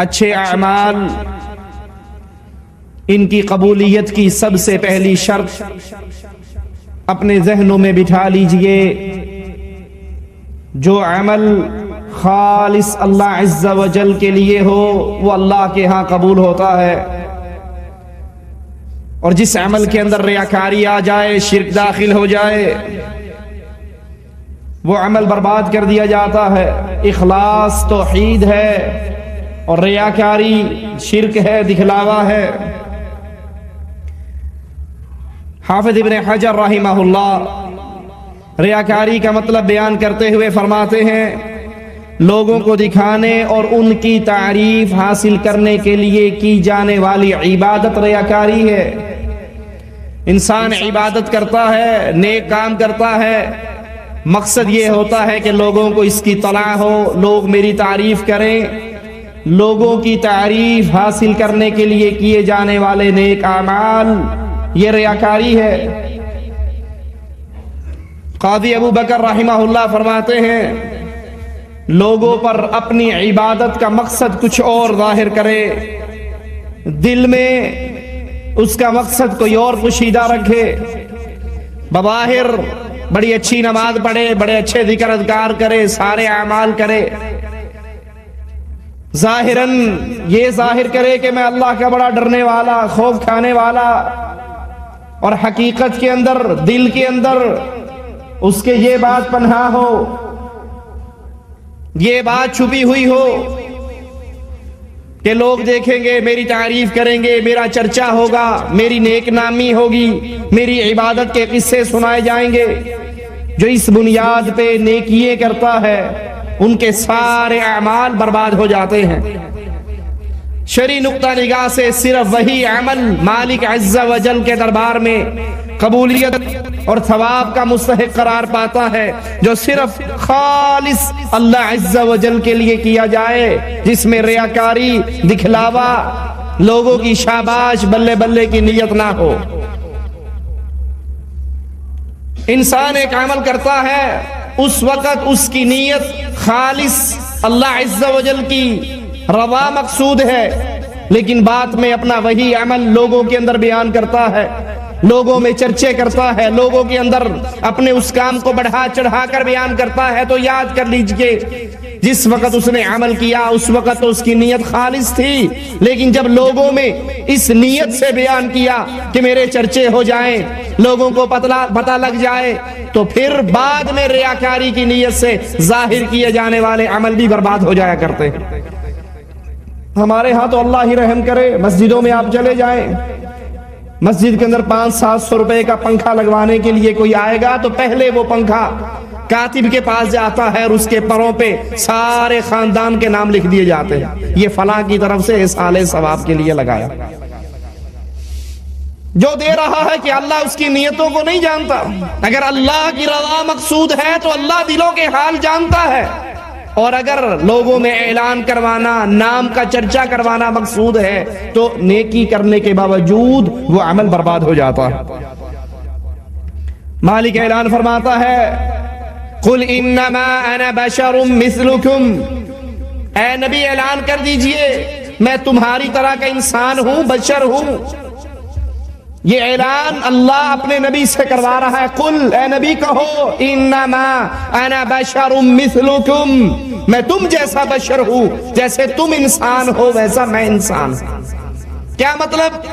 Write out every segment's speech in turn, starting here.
اچھے اعمال ان کی قبولیت کی سب سے پہلی شرط اپنے ذہنوں میں بٹھا لیجئے، جو عمل خالص اللہ عز و جل کے لیے ہو وہ اللہ کے ہاں قبول ہوتا ہے، اور جس عمل کے اندر ریاکاری آ جائے، شرک داخل ہو جائے، وہ عمل برباد کر دیا جاتا ہے۔ اخلاص توحید ہے اور ریاکاری شرک ہے، دکھلاوا ہے۔ حافظ ابن حجر رحمہ اللہ ریاکاری کا مطلب بیان کرتے ہوئے فرماتے ہیں، لوگوں کو دکھانے اور ان کی تعریف حاصل کرنے کے لیے کی جانے والی عبادت ریاکاری ہے۔ انسان عبادت کرتا ہے، نیک کام کرتا ہے، مقصد یہ ہوتا ہے کہ لوگوں کو اس کی اطلاع ہو، لوگ میری تعریف کریں۔ لوگوں کی تعریف حاصل کرنے کے لیے کیے جانے والے نیک اعمال یہ ریاکاری ہے۔ قاضی ابو بکر رحمہ اللہ فرماتے ہیں، لوگوں پر اپنی عبادت کا مقصد کچھ اور ظاہر کرے، دل میں اس کا مقصد کوئی اور پوشیدہ رکھے، بظاہر بڑی اچھی نماز پڑھے، بڑے اچھے ذکر اذکار کرے، سارے اعمال کرے، ظاہراً یہ ظاہر کرے کہ میں اللہ کا بڑا ڈرنے والا، خوف کھانے والا، اور حقیقت کے اندر، دل کے اندر اس کے یہ بات پنہاں ہو، یہ بات چھپی ہوئی ہو کہ لوگ دیکھیں گے، میری تعریف کریں گے، میرا چرچا ہوگا، میری نیک نامی ہوگی، میری عبادت کے قصے سنائے جائیں گے۔ جو اس بنیاد پہ نیکیے کرتا ہے ان کے سارے اعمال برباد ہو جاتے ہیں۔ شرعی نقطہ نگاہ سے صرف وہی عمل مالک عز و جل کے دربار میں قبولیت اور ثواب کا مستحق قرار پاتا ہے جو صرف خالص اللہ عز و جل کے لیے کیا جائے، جس میں ریاکاری، دکھلاوا، لوگوں کی شاباش بلے بلے کی نیت نہ ہو۔ انسان ایک عمل کرتا ہے، اس وقت اس کی نیت خالص اللہ عز و جل کی رضا مقصود ہے، لیکن بعد میں اپنا وہی عمل لوگوں کے اندر بیان کرتا ہے، لوگوں میں چرچے کرتا ہے، لوگوں کے اندر اپنے اس کام کو بڑھا چڑھا کر بیان کرتا ہے، تو یاد کر لیجئے جس وقت اس نے عمل کیا اس وقت تو اس کی نیت خالص تھی، لیکن جب لوگوں میں اس نیت سے بیان کیا کہ میرے چرچے ہو جائیں، لوگوں کو پتہ لگ جائے، تو پھر بعد میں ریاکاری کی نیت سے ظاہر کیے جانے والے عمل بھی برباد ہو جایا کرتے ہیں۔ ہمارے ہاں تو اللہ ہی رحم کرے، مسجدوں میں آپ چلے جائیں، مسجد کے اندر 500-700 روپے کا پنکھا لگوانے کے لیے کوئی آئے گا تو پہلے وہ پنکھا کاتب کے پاس جاتا ہے اور اس کے پروں پہ سارے خاندان کے نام لکھ دیے جاتے ہیں، یہ فلاں کی طرف سے اصالہ ثواب کے لیے لگایا۔ جو دے رہا ہے کہ اللہ اس کی نیتوں کو نہیں جانتا، اگر اللہ کی رضا مقصود ہے تو اللہ دلوں کے حال جانتا ہے، اور اگر لوگوں میں اعلان کروانا، نام کا چرچا کروانا مقصود ہے تو نیکی کرنے کے باوجود وہ عمل برباد ہو جاتا ہے۔ مالک اعلان فرماتا ہے، قل انما انا بشر مثلکم، اے نبی اعلان کر دیجئے میں تمہاری طرح کا انسان ہوں، بشر ہوں۔ یہ اعلان اللہ اپنے نبی سے کروا رہا ہے، قل اے نبی کہو انما انا بشر مثلکم، میں تم جیسا بشر ہوں، جیسے تم انسان ہو ویسا میں انسان ہوں۔ کیا مطلب؟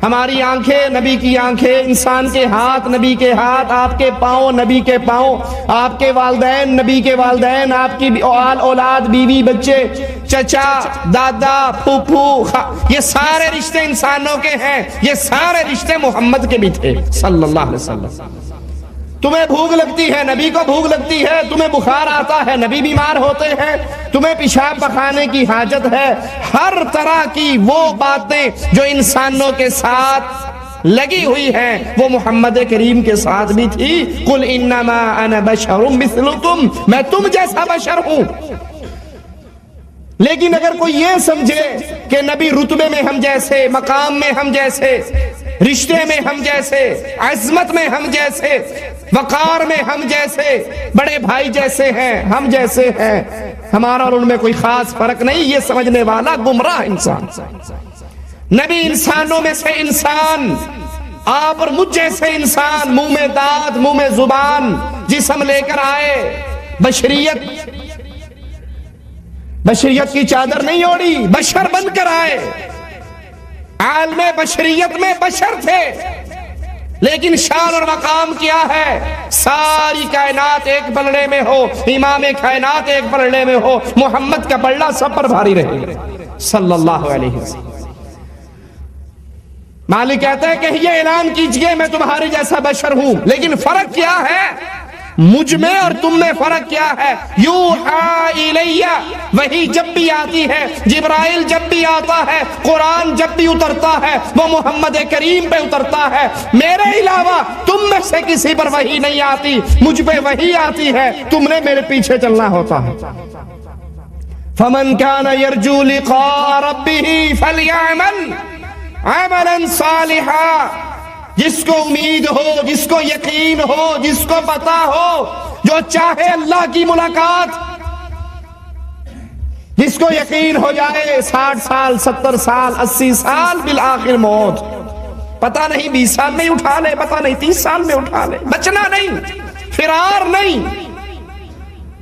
ہماری آنکھیں نبی کی آنکھیں، انسان کے ہاتھ نبی کے ہاتھ، آپ کے پاؤں نبی کے پاؤں، آپ کے والدین نبی کے والدین، آپ کی اولاد، بیوی، بچے، چچا، دادا، پھوپھو، یہ سارے رشتے انسانوں کے ہیں، یہ سارے رشتے محمد کے بھی تھے صلی اللہ علیہ وسلم۔ تمہیں بھوک لگتی ہے، نبی کو بھوک لگتی ہے، تمہیں بخار آتا ہے، نبی بیمار ہوتے ہیں، تمہیں پیشاب پخانے کی حاجت ہے، ہر طرح کی وہ باتیں جو انسانوں کے ساتھ لگی ہوئی ہیں وہ محمد کریم کے ساتھ بھی تھی۔ قل انما انا بشر مثلکم، میں تم جیسا بشر ہوں۔ لیکن اگر کوئی یہ سمجھے کہ نبی رتبے میں ہم جیسے، مقام میں ہم جیسے، رشتے میں ہم جیسے، عظمت میں ہم جیسے، وقار میں ہم جیسے، بڑے بھائی جیسے ہیں، ہم جیسے ہیں، ہمارا اور ان میں کوئی خاص فرق نہیں، یہ سمجھنے والا گمراہ انسان۔ نبی انسانوں میں سے انسان، آپ اور مجھ جیسے انسان، منہ میں دانت، منہ میں زبان، جسم لے کر آئے، بشریت کی چادر نہیں اوڑی، بشر بن کر آئے۔ عالم بشریت میں بشر تھے، لیکن شان اور مقام کیا ہے؟ ساری کائنات ایک پلڑے میں ہو، امام کائنات ایک پلڑے میں ہو، محمد کا پلڑا سب پر بھاری رہے صلی اللہ علیہ وسلم۔ مالک کہتا ہے کہ یہ اعلان کیجئے میں تمہاری جیسا بشر ہوں، لیکن فرق کیا ہے؟ مجھ میں اور تم میں فرق کیا ہے؟ یوحا الیہ، وہی جب بھی آتی ہے، جبرائیل جب بھی آتا ہے، قرآن جب بھی اترتا ہے، وہ محمد کریم پہ اترتا ہے۔ میرے علاوہ تم میں سے کسی پر وحی نہیں آتی، مجھ پہ وحی آتی ہے، تم نے میرے پیچھے چلنا ہوتا ہے۔ فمن کان یرجو لقاء ربہ فلیعمل عملا صالحا، جس کو امید ہو، جس کو یقین ہو، جس کو پتا ہو، جو چاہے اللہ کی ملاقات، جس کو یقین ہو جائے 60 سال 70 سال 80 سال بالآخر موت، پتہ نہیں 20 سال میں اٹھا لے، پتہ نہیں 30 سال میں اٹھا لے، بچنا نہیں، فرار نہیں،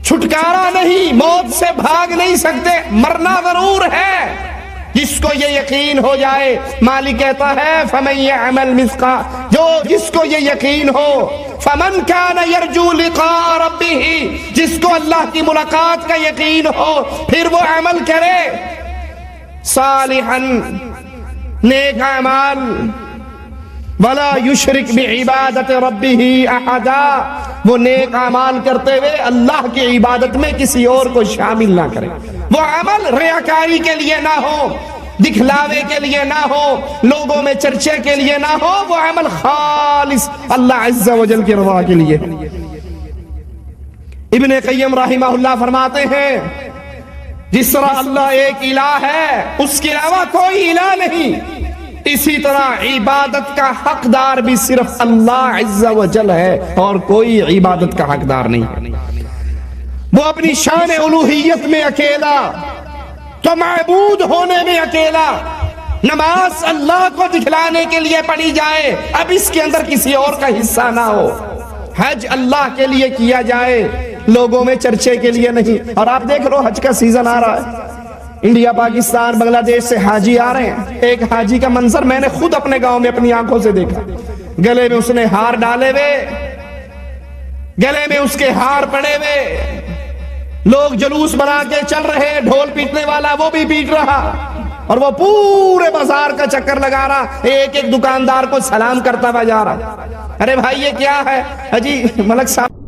چھٹکارا نہیں، موت سے بھاگ نہیں سکتے، مرنا ضرور ہے۔ جس کو یہ یقین ہو جائے، مالک کہتا ہے فمن یعمل مثقال، جس کو یہ یقین ہو، فمن کان یرجو لقاء ربہ، جس کو اللہ کی ملاقات کا یقین ہو، پھر وہ عمل کرے صالحا، نیک اعمال، ولا یشرک بعبادت ربہ احدا، وہ نیک اعمال کرتے ہوئے اللہ کی عبادت میں کسی اور کو شامل نہ کرے۔ وہ عمل ریاکاری کے لیے نہ ہو، دکھلاوے کے لیے نہ ہو، لوگوں میں چرچے کے لیے نہ ہو، وہ عمل خالص اللہ عز و جل کی رضا کے لیے۔ ابن قیم رحمہ اللہ فرماتے ہیں جس طرح اللہ ایک الہ ہے، اس کے علاوہ کوئی الہ نہیں، اسی طرح عبادت کا حقدار بھی صرف اللہ عز و جل ہے اور کوئی عبادت کا حقدار نہیں۔ وہ اپنی شان الوہیت میں اکیلا، تو معبود ہونے میں اکیلا۔ نماز اللہ کو دکھلانے کے لیے پڑھی جائے، اب اس کے اندر کسی اور کا حصہ نہ ہو۔ حج اللہ کے لیے کیا جائے، لوگوں میں چرچے کے لیے نہیں۔ اور آپ دیکھ لو حج کا سیزن آ رہا ہے، انڈیا پاکستان بنگلہ دیش سے حاجی آ رہے ہیں۔ ایک حاجی کا منظر میں نے خود اپنے گاؤں میں اپنی آنکھوں سے دیکھا، گلے میں اس نے ہار ڈالے ہوئے، گلے میں اس کے ہار پڑے ہوئے، لوگ جلوس بنا کے چل رہے، ڈھول پیٹنے والا وہ بھی پیٹ رہا، اور وہ پورے بازار کا چکر لگا رہا، ایک ایک دکاندار کو سلام کرتا ہوا جا رہا۔ ارے بھائی یہ کیا ہے؟ حجی ملک صاحب